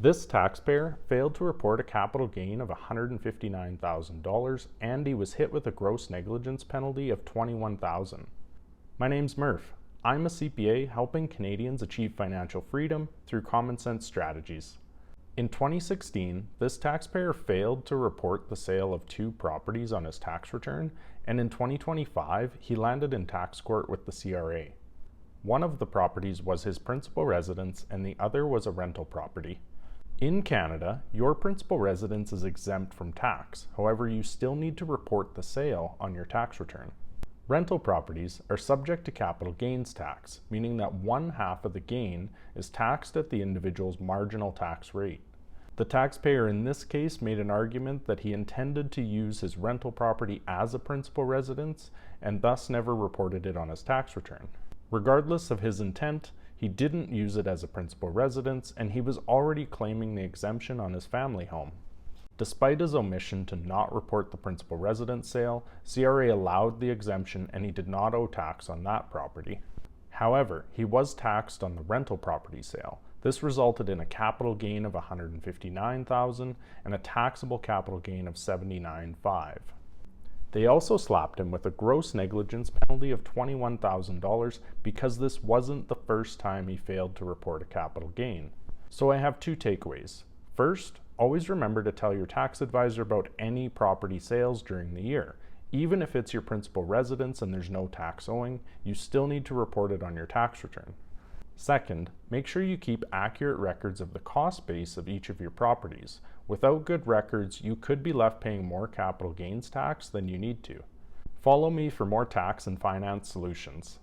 This taxpayer failed to report a capital gain of $159,000 and he was hit with a gross negligence penalty of $21,000. My name's Murph. I'm a CPA helping Canadians achieve financial freedom through common sense strategies. In 2016, this taxpayer failed to report the sale of 2 properties on his tax return, and in 2025, he landed in tax court with the CRA. One of the properties was his principal residence and the other was a rental property. In Canada, your principal residence is exempt from tax. However, you still need to report the sale on your tax return. Rental properties are subject to capital gains tax, meaning that 1/2 of the gain is taxed at the individual's marginal tax rate. The taxpayer in this case made an argument that he intended to use his rental property as a principal residence and thus never reported it on his tax return. Regardless of his intent, he didn't use it as a principal residence and he was already claiming the exemption on his family home. Despite his omission to not report the principal residence sale, CRA allowed the exemption and he did not owe tax on that property. However, he was taxed on the rental property sale. This resulted in a capital gain of $159,000 and a taxable capital gain of $79,500. They also slapped him with a gross negligence penalty of $21,000 because this wasn't the first time he failed to report a capital gain. So I have 2 takeaways. First, always remember to tell your tax advisor about any property sales during the year. Even if it's your principal residence and there's no tax owing, you still need to report it on your tax return. Second, make sure you keep accurate records of the cost base of each of your properties. Without good records, you could be left paying more capital gains tax than you need to. Follow me for more tax and finance solutions.